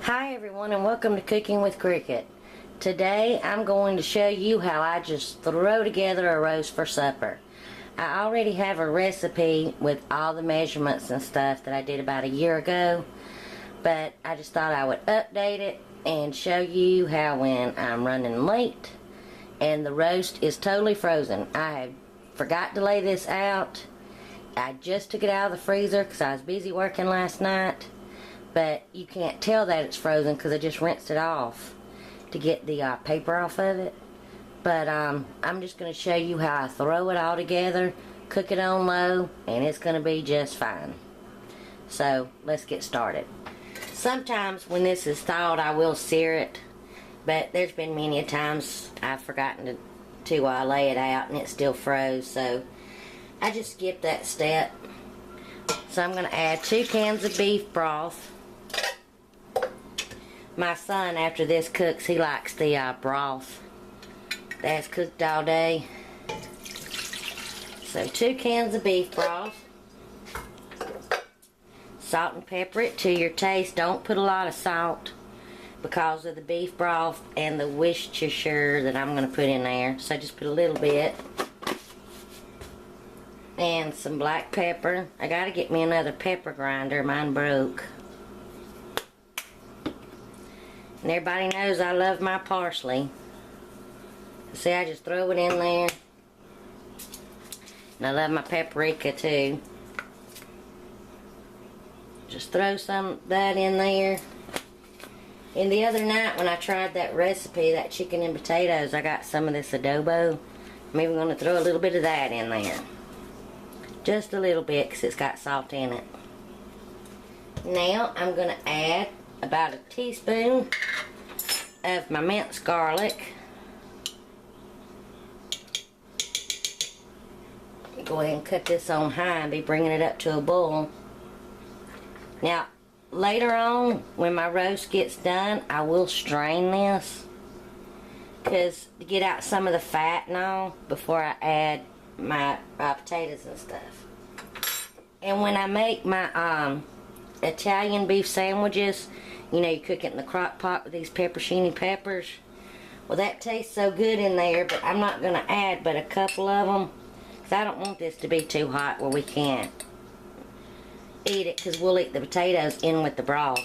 Hi everyone, and welcome to Cooking with Cricket. Today I'm going to show you how I just throw together a roast for supper. I already have a recipe with all the measurements and stuff that I did about a year ago, but I just thought I would update it and show you how when I'm running late and the roast is totally frozen. I forgot to lay this out. I just took it out of the freezer because I was busy working last night. But you can't tell that it's frozen because I just rinsed it off to get the paper off of it. But I'm just going to show you how I throw it all together, cook it on low, and it's going to be just fine. So let's get started. Sometimes when this is thawed I will sear it, but there's been many a times I've forgotten to lay it out and it still froze, so I just skip that step. So I'm going to add 2 cans of beef broth. My son, after this cooks, he likes the broth that's cooked all day. So 2 cans of beef broth. Salt and pepper it to your taste. Don't put a lot of salt because of the beef broth and the Worcestershire that I'm going to put in there. So just put a little bit. And some black pepper. I got to get me another pepper grinder. Mine broke. And everybody knows I love my parsley. See, I just throw it in there. And I love my paprika too. Just throw some of that in there. And the other night when I tried that recipe, that chicken and potatoes, I got some of this adobo. I'm even going to throw a little bit of that in there. Just a little bit because it's got salt in it. Now I'm going to add about a teaspoon of my minced garlic. Go ahead and cut this on high and be bringing it up to a boil. Now later on when my roast gets done, I will strain this because to get out some of the fat and all before I add my potatoes and stuff. And when I make my Italian beef sandwiches, you know, you cook it in the crock pot with these pepperoncini peppers. Well, that tastes so good in there, but I'm not going to add but a couple of them because I don't want this to be too hot where we can't eat it, because we'll eat the potatoes in with the broth.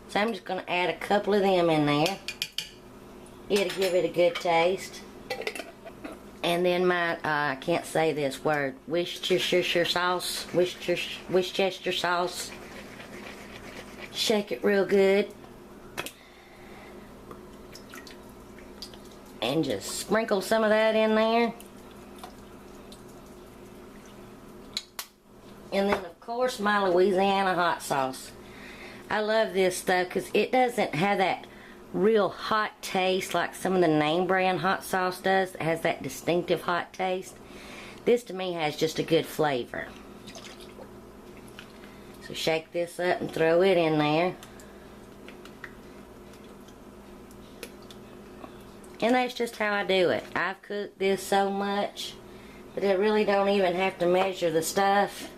So I'm just going to add a couple of them in there. It'll give it a good taste. And then my, I can't say this word, Worcestershire sauce, Worcestershire sauce. Shake it real good. And just sprinkle some of that in there. And then of course my Louisiana hot sauce. I love this stuff because it doesn't have that real hot taste like some of the name brand hot sauce does. It has that distinctive hot taste. This to me has just a good flavor. So shake this up and throw it in there. And that's just how I do it. I've cooked this so much that I really don't even have to measure the stuff.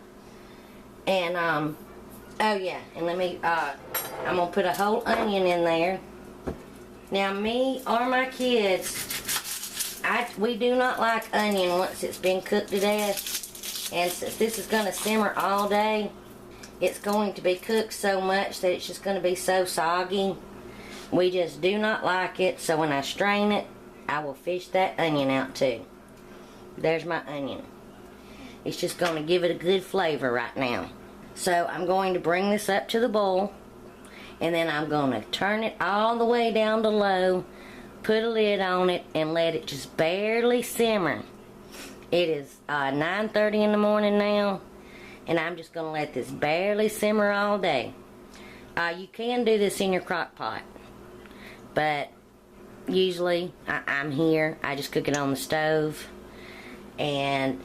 And oh yeah, and let me I'm gonna put a whole onion in there. Now me or my kids, we do not like onion once it's been cooked to death. And since this is gonna simmer all day, it's going to be cooked so much that it's just going to be so soggy. We just do not like it, so when I strain it, I will fish that onion out too. There's my onion. It's just going to give it a good flavor right now. So I'm going to bring this up to the boil, and then I'm going to turn it all the way down to low, put a lid on it, and let it just barely simmer. It is 9:30 in the morning now. And I'm just going to let this barely simmer all day. You can do this in your crock pot. But usually I'm here. I just cook it on the stove. And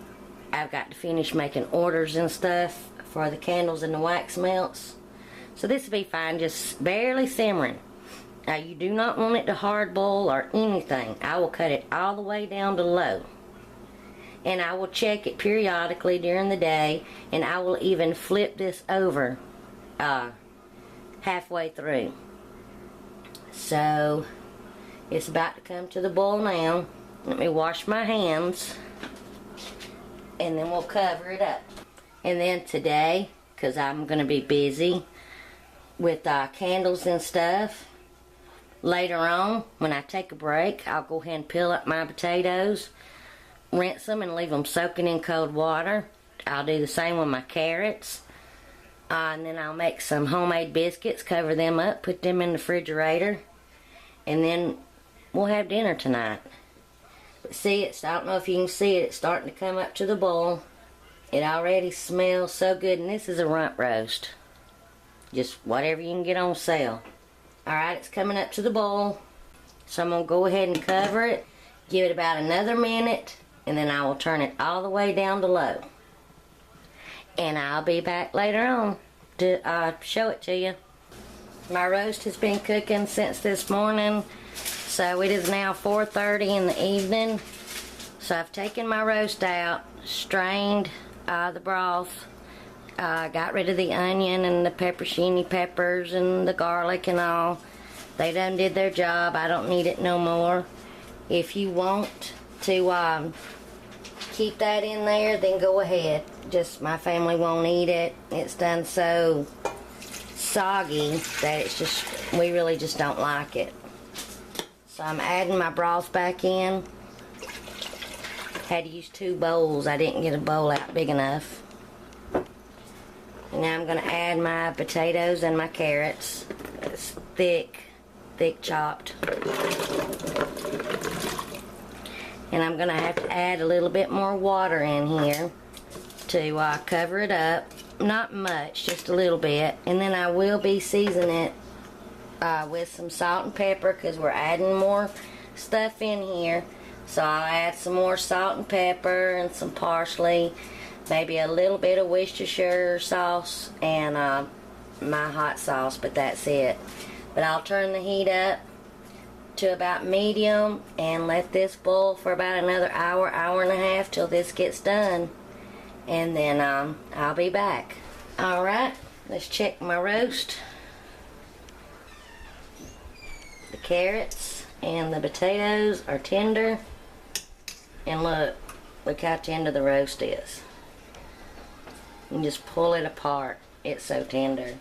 I've got to finish making orders and stuff for the candles and the wax melts. So this will be fine. Just barely simmering. You do not want it to hard boil or anything. I will cut it all the way down to low. And I will check it periodically during the day, and I will even flip this over halfway through. So it's about to come to the boil now. Let me wash my hands, and then we'll cover it up. And then today, because I'm going to be busy with candles and stuff, later on when I take a break, I'll go ahead and peel up my potatoes, rinse them and leave them soaking in cold water. I'll do the same with my carrots. And then I'll make some homemade biscuits, cover them up, put them in the refrigerator, and then we'll have dinner tonight. But see, I don't know if you can see it, it's starting to come up to the boil. It already smells so good, and this is a rump roast. Just whatever you can get on sale. Alright, it's coming up to the boil, so I'm going to go ahead and cover it, give it about another minute, and then I will turn it all the way down to low. And I'll be back later on to show it to you. My roast has been cooking since this morning, so it is now 4:30 in the evening. So I've taken my roast out, strained the broth, got rid of the onion and the pepperoncini peppers and the garlic and all. They done did their job. I don't need it no more. If you want to keep that in there, then go ahead. Just my family won't eat it. It's done so soggy that it's just, we really just don't like it. So I'm adding my broth back in. Had to use 2 bowls. I didn't get a bowl out big enough. And now I'm going to add my potatoes and my carrots. It's thick chopped. And I'm going to have to add a little bit more water in here to cover it up. Not much, just a little bit. And then I will be seasoning it with some salt and pepper, because we're adding more stuff in here. So I'll add some more salt and pepper and some parsley, maybe a little bit of Worcestershire sauce and my hot sauce, but that's it. But I'll turn the heat up to about medium and let this boil for about another hour, hour and a half till this gets done. And then I'll be back. Alright, let's check my roast. The carrots and the potatoes are tender. And look how tender the roast is. You can just pull it apart. It's so tender.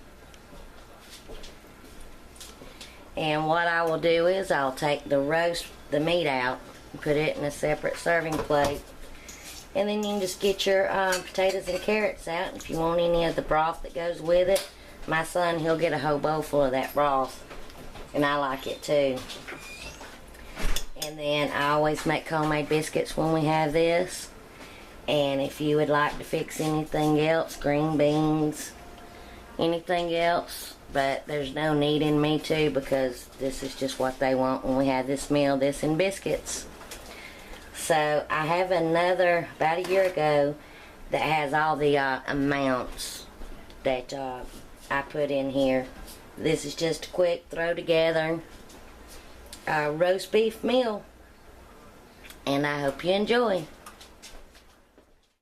And what I will do is I'll take the meat out and put it in a separate serving plate. And then you can just get your potatoes and carrots out. If you want any of the broth that goes with it, my son, he'll get a whole bowl full of that broth. And I like it too. And then I always make homemade biscuits when we have this. And if you would like to fix anything else, green beans, anything else, but there's no need in me to, because this is just what they want when we have this meal, this and biscuits. So I have another, about a year ago, that has all the amounts that I put in here. This is just a quick throw together roast beef meal, and I hope you enjoy.